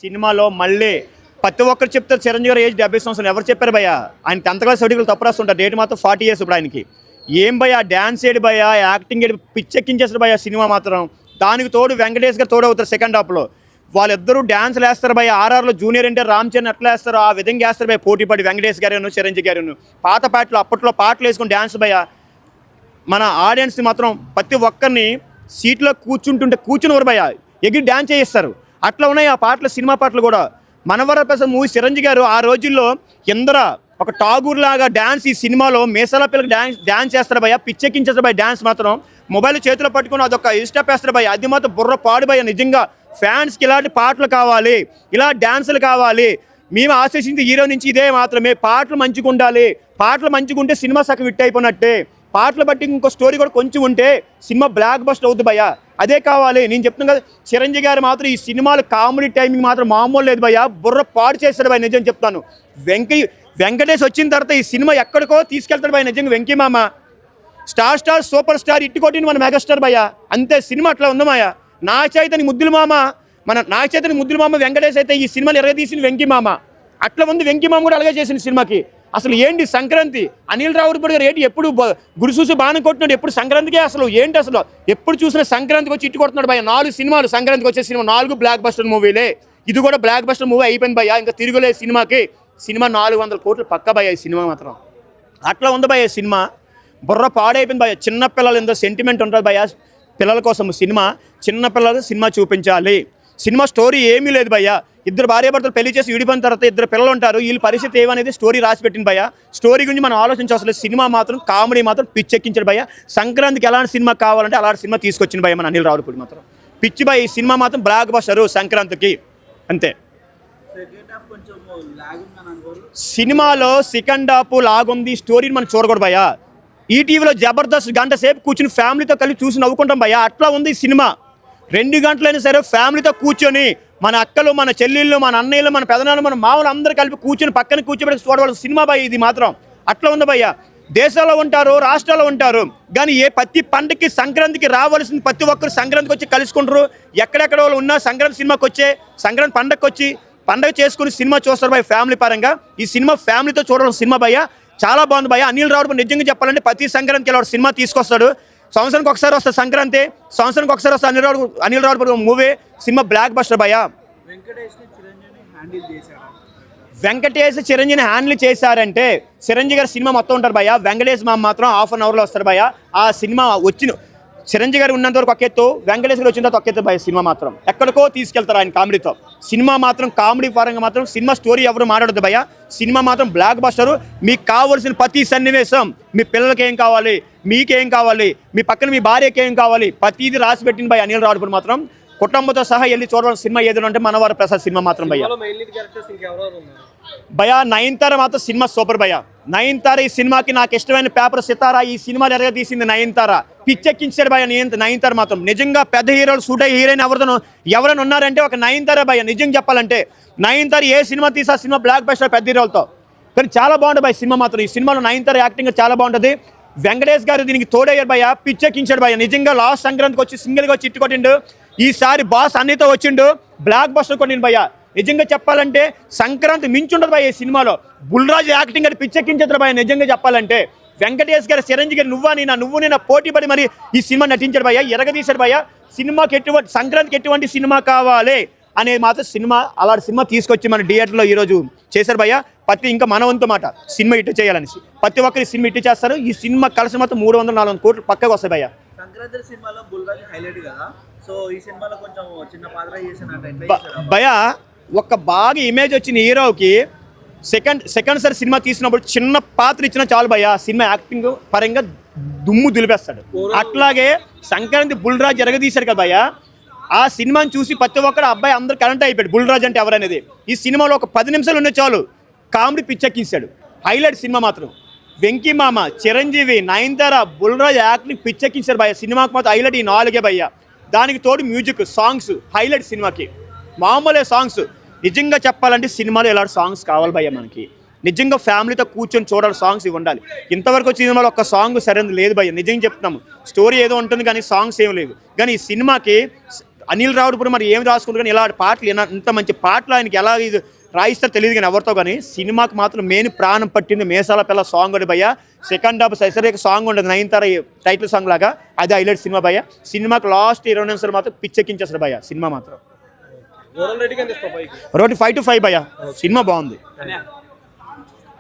సినిమాలో మళ్ళీ ప్రతి ఒక్కరు చెప్తారు చిరంజీవి గారు ఏజ్ 70 సంవత్సరాలు. ఎవరు చెప్పారు భయ్యా? ఆయన 10th క్లాస్ సర్టిఫికేట్ తప్పు రాస్తుంటారు. డేట్ మాత్రం 40 years ఇప్పుడు ఆయనకి. ఏం భయ్యా డ్యాన్స్ ఏడు భయ్యా, యాక్టింగ్ ఏడు, పిచ్చెక్కించేస్తారు భయ్యా సినిమా మాత్రం. దానికి తోడు వెంకటేష్ గారు తోడు అవుతారు సెకండ్ హాఫ్లో. వాళ్ళిద్దరూ డ్యాన్స్లు వేస్తారు భయ్యా. ఆర్ఆర్లో జూనియర్ ఎన్టీఆర్ రామ్ చరణ్ ఎట్లా వేస్తారు ఆ విధంగా వేస్తారు భయ్యా. పోటీపడి వెంకటేష్ గారు చిరంజీవి గారు పాత పాటలు అప్పట్లో పాటలు వేసుకుని డ్యాన్స్ భయ్యా. మన ఆడియన్స్ని మాత్రం ప్రతి ఒక్కరిని సీట్లో కూర్చునివారు భయ్యా, ఎగిరి డ్యాన్స్ చేయిస్తారు. అట్లా ఉన్నాయి ఆ పాటలు, సినిమా పాటలు కూడా. మనవర ప్రసాద్ మూవీ చిరంజీవి గారు ఆ రోజుల్లో ఎందర ఒక టాగూర్ లాగా డ్యాన్స్ ఈ సినిమాలో మీసాల పిల్లకి డ్యాన్స్ చేస్తారు భయ్యా. పిచ్చెక్కించేస్తారు భయ్యా. డ్యాన్స్ మాత్రం మొబైల్ చేతిలో పట్టుకుని అదొక ఇన్స్టాప్ వేస్తారు భయ్యా. అది మాత్రం బుర్ర పాడు భయ్యా. నిజంగా ఫ్యాన్స్కి ఇలాంటి పాటలు కావాలి, ఇలా డ్యాన్సులు కావాలి. మేము ఆశించింది హీరో నుంచి ఇదే మాత్రమే. పాటలు మంచిగా ఉండాలి, పాటలు మంచిగా ఉంటే సినిమా సగం హిట్ అయిపోయినట్టే. పాటలు బట్టి ఇంకో స్టోరీ కూడా కొంచెం ఉంటే సినిమా బ్లాక్ బస్టర్ అవుతుంది భయ్యా. అదే కావాలి. నేను చెప్తున్నాను కదా, చిరంజీవి గారు మాత్రం ఈ సినిమాలు కామెడీ టైమింగ్ మాత్రం మామూలు లేదు భయ్యా. బుర్ర పాడు చేస్తాడు భయ్య, నిజం చెప్తాను. వెంకటేష్ వచ్చిన తర్వాత ఈ సినిమా ఎక్కడికో తీసుకెళ్తాడు భయ్య. నిజంగా వెంకీ మామ స్టార్ సూపర్ స్టార్ ఇట్టి కొట్టిన మన మెగాస్టార్ భయ్య. అంతే సినిమా అట్లా ఉందమాయా. నాగ చైతన్య ముద్దుల మామ వెంకటేష్ అయితే ఈ సినిమాని ఎరగదీసిన వెంకీ మామ. అట్లా ఉంది వెంకీ మామ కూడా అలాగే చేసిన సినిమాకి. అసలు ఏంటి సంక్రాంతి, అనిల్ రావుపూడి గారు ఏంటి ఎప్పుడు గురుసూసి బాణం కొట్టినాడు, ఎప్పుడు సంక్రాంతికే అసలు ఏంటి అసలు ఎప్పుడు చూసినా సంక్రాంతికి వచ్చి ఇట్టు కొడుతున్నాడు భయ్య. 4 సినిమాలు సంక్రాంతికి వచ్చే సినిమా, 4 బ్లాక్ బస్టర్ మూవీలే. ఇది కూడా బ్లాక్ బస్టర్ మూవీ అయిపోయింది భయ్య. ఇంకా తిరుగులే సినిమాకి. సినిమా 400 కోట్లు పక్క భయ్య ఈ సినిమా మాత్రం. అట్లా ఉంది భయ్య సినిమా. బుర్ర పాడైపోయింది భయ్య. చిన్న పిల్లలు ఎంతో సెంటిమెంట్ ఉంటుంది భయ్య పిల్లల కోసం. సినిమా చిన్న పిల్లలు సినిమా చూపించాలి. సినిమా స్టోరీ ఏమీ లేదు భయ్య. ఇద్దరు భార్యాభర్తలు పెళ్లి చేసి విడిపోయిన తర్వాత 2 పిల్లలు ఉంటారు. వీళ్ళ పరిస్థితి ఏమనేది స్టోరీ రాసి పెట్టింది భయ్య. స్టోరీ గురించి మనం ఆలోచించవసలేదు. సినిమా మాత్రం కామెడీ మాత్రం పిచ్చెక్కించాడు భయ్య. సంక్రాంతికి ఎలాంటి సినిమా కావాలంటే అలాంటి సినిమా తీసుకొచ్చింది భయ్య మన అనిల్ రావుపూడి మాత్రం. పిచ్చి భయ్య ఈ సినిమా మాత్రం బ్లాక్ బస్టర్ సంక్రాంతికి అంతే. సినిమాలో సెకండ్ హాఫ్ లాగుంది, స్టోరీని మనం చూడకూడదు భయ్య. ఈటీవీలో జబర్దస్త్ గంట సేపు కూర్చుని ఫ్యామిలీతో కలిసి చూసి నవ్వుకుంటాం భయ్య. అట్లా ఉంది సినిమా. 2 గంటలైనా సరే ఫ్యామిలీతో కూర్చొని మన అక్కలు, మన చెల్లెళ్ళు, మన అన్నయ్యలు, మన పెదనాలు, మన మామూలు అందరూ కలిపి కూర్చొని పక్కన కూర్చోబెట్టి చూడవలసిన సినిమా భయ్య ఇది మాత్రం. అట్లా ఉంది భయ్య. దేశాల్లో ఉంటారు, రాష్ట్రాల్లో ఉంటారు, కానీ ప్రతి పండుగకి సంక్రాంతికి రావాల్సిన ప్రతి ఒక్కరు సంక్రాంతికి వచ్చి కలుసుకుంటారు. ఎక్కడెక్కడ వాళ్ళు ఉన్నా సంక్రాంతి సినిమాకి వచ్చే సంక్రాంతి పండగకి వచ్చి పండగ చేసుకుని సినిమా చూస్తారు భయ్య. ఫ్యామిలీ పరంగా ఈ సినిమా ఫ్యామిలీతో చూడవలసిన సినిమా భయ్య. చాలా బాగుంది భయ్య. అనిల్ రావుపూడి నిజంగా చెప్పాలంటే ప్రతి సంక్రాంతికి ఇలా సినిమా తీసుకొస్తాడు. సంవత్సరానికి ఒకసారి వస్తుంది సంక్రాంతి, సంవత్సరానికి ఒకసారి వస్తుంది Anil Ravipudi movie. Cinema block buster భయ్య. వెంకటేష్ చిరంజీవిని హ్యాండిల్ చేశారంటే చిరంజీవి గారు సినిమా మొత్తం ఉంటారు భయ్య. వెంకటేష్ మామ మాత్రం ½ an hourలో వస్తారు భయ్య. ఆ సినిమా వచ్చిన చిరంజీవి గారు ఉన్నంత వరకు ఒక ఎత్తు, వెంకటేష్ గారు వచ్చిన తర్వాత ఒక ఎత్తు భయ్య. సినిమా మాత్రం ఎక్కడికో తీసుకెళ్తారు ఆయన కామెడీతో. సినిమా మాత్రం కామెడీ పరంగా మాత్రం సినిమా స్టోరీ ఎవరు మాట్లాడదు భయ్య. సినిమా మాత్రం బ్లాక్ బస్టరు. మీకు కావాల్సిన ప్రతి సన్నివేశం, మీ పిల్లలకి ఏం కావాలి, మీకేం కావాలి, మీ పక్కన మీ భార్యకి ఏం కావాలి, ప్రతిదీ రాసి పెట్టింది భయ్య అనిల్ రావుపూడి మాత్రం. కుటుంబంతో సహా వెళ్ళి చూడవలసిన సినిమా ఏదైనా అంటే మనవర ప్రసాద్ సినిమా మాత్రం భయ్య. భయ్య నయనతార మాత్రం సినిమా సూపర్ భయ్య. నయనతార ఈ సినిమాకి నాకు ఇష్టమైన పేపర్ సితారా. ఈ సినిమాలు ఎరగా తీసింది నయనతార. పిచ్చెక్కించారు భయ్య నయనతార మాత్రం. నిజంగా పెద్ద హీరోలు సూట్ అయ్యి హీరోయిన్ ఎవరైనా ఉన్నారంటే ఒక నయనతార భయ్య. నిజంగా చెప్పాలంటే నయనతార ఏ సినిమా తీసా సినిమా బ్లాక్ బస్టర్ పెద్ద హీరోలతో. కానీ చాలా బాగుంటుంది భయ్య సినిమా మాత్రం. ఈ సినిమాలో నయనతార యాక్టింగ్ చాలా బాగుంటుంది. వెంకటేష్ గారు దీనికి తోడయ్యారు భయ్య. పిచ్చెక్కించాడు భయ్య. నిజంగా లాస్ట్ సంక్రాంతికి వచ్చి సింగిల్గా వచ్చి ఇట్టు కొట్టిండు. ఈసారి బాస్ అన్నితో వచ్చిండు, బ్లాక్ బస్టర్ కొట్టిండు భయ్య. నిజంగా చెప్పాలంటే సంక్రాంతి మించుండదు భయ్య ఈ సినిమాలో. బుల్రాజు యాక్టింగ్ అని పిచ్చెక్కించారు భయ్య. నిజంగా చెప్పాలంటే వెంకటేష్ గారు చిరంజీవి గారు నువ్వు నేను పోటీ పడి మరి ఈ సినిమా నటించాడు భయ్య. ఎరగదీశాడు భయ్య. సినిమాకి సంక్రాంతికి ఎటువంటి సినిమా కావాలి అనేది మాత్రం సినిమా అలాంటి సినిమా తీసుకొచ్చి మన థియేటర్లో ఈరోజు చేశారు భయ్య. ఇంకా మన వంతు మాట సినిమా ఇట్టు చేయాలనేసి ప్రతి ఒక్కరి సినిమా ఇట్టు చేస్తారు. ఈ సినిమా కలిసి మాత్రం 300-400 కోట్లు పక్కకు వస్తాయి భయ్య. సంక్రాంతి సినిమాలో బుల్రాజు హైలైట్ కదా, సో ఈ సినిమాలో కొంచెం చిన్న పాత్ర చేసినట్టు భయ్య. ఒక బాగా ఇమేజ్ వచ్చిన హీరోకి సెకండ్ సారి సినిమా తీసినప్పుడు చిన్న పాత్ర ఇచ్చినా చాలు భయ్య. సినిమా యాక్టింగ్ పరంగా దుమ్ము దులిపేస్తాడు. అట్లాగే సంక్రాంతి బుల్రాజు ఎరగదీశాడు కదా భయ్య. ఆ సినిమాని చూసి ప్రతి ఒక్కరు అబ్బాయి అందరు కరెంట్ అయిపోయాడు బుల్రాజు అంటే ఎవరనేది. ఈ సినిమాలో ఒక 10 నిమిషాలు ఉన్న చాలు కామెడీ పిచ్చెక్కించాడు. హైలైట్ సినిమా మాత్రం. వెంకీ మామ, చిరంజీవి, నయనతార, బుల్రాజు యాక్టింగ్ పిచ్చెక్కించారు భయ్య. సినిమాకి మాత్రం హైలైట్ ఈ 4 భయ్య. దానికి తోడు మ్యూజిక్, సాంగ్స్ హైలైట్ సినిమాకి. మామూలే సాంగ్స్. నిజంగా చెప్పాలంటే సినిమాలో ఇలాంటి సాంగ్స్ కావాలి భయ్య మనకి. నిజంగా ఫ్యామిలీతో కూర్చొని చూడాలి, సాంగ్స్ ఇవి ఉండాలి. ఇంతవరకు వచ్చిన సినిమాలో ఒక్క సాంగ్ సరైనది లేదు భయ్య. నిజంగా చెప్తున్నాము. స్టోరీ ఏదో ఉంటుంది కానీ సాంగ్స్ ఏం లేవు. కానీ ఈ సినిమాకి అనిల్ రావుడు ఇప్పుడు మరి ఏం రాసుకుంటారు కానీ ఇలాంటి పాటలు ఇంత మంచి పాటలు ఆయనకి ఎలా ఇది రాయిస్తారో తెలియదు కానీ ఎవరితో కానీ సినిమాకి మాత్రం మెయిన్ ప్రాణం పట్టింది మేసాల పిల్ల సాంగ్ ఒకటి భయ్య. సెకండ్ హాఫ్ సరిసరికి సాంగ్ ఉంటుంది నయనతార టైటిల్ సాంగ్ లాగా, అది హైలైట్ సినిమా భయ్య. సినిమాకి లాస్ట్ 20 నిమిషాలు మాత్రం పిచ్చెక్కించేస్తారు భయ్య సినిమా మాత్రం. ఓవరాల్ రేటింగ్ ఎంత ఇస్తావు పైకి? రోడ్ 5 to 5 భయ్య. సినిమా బాగుంది.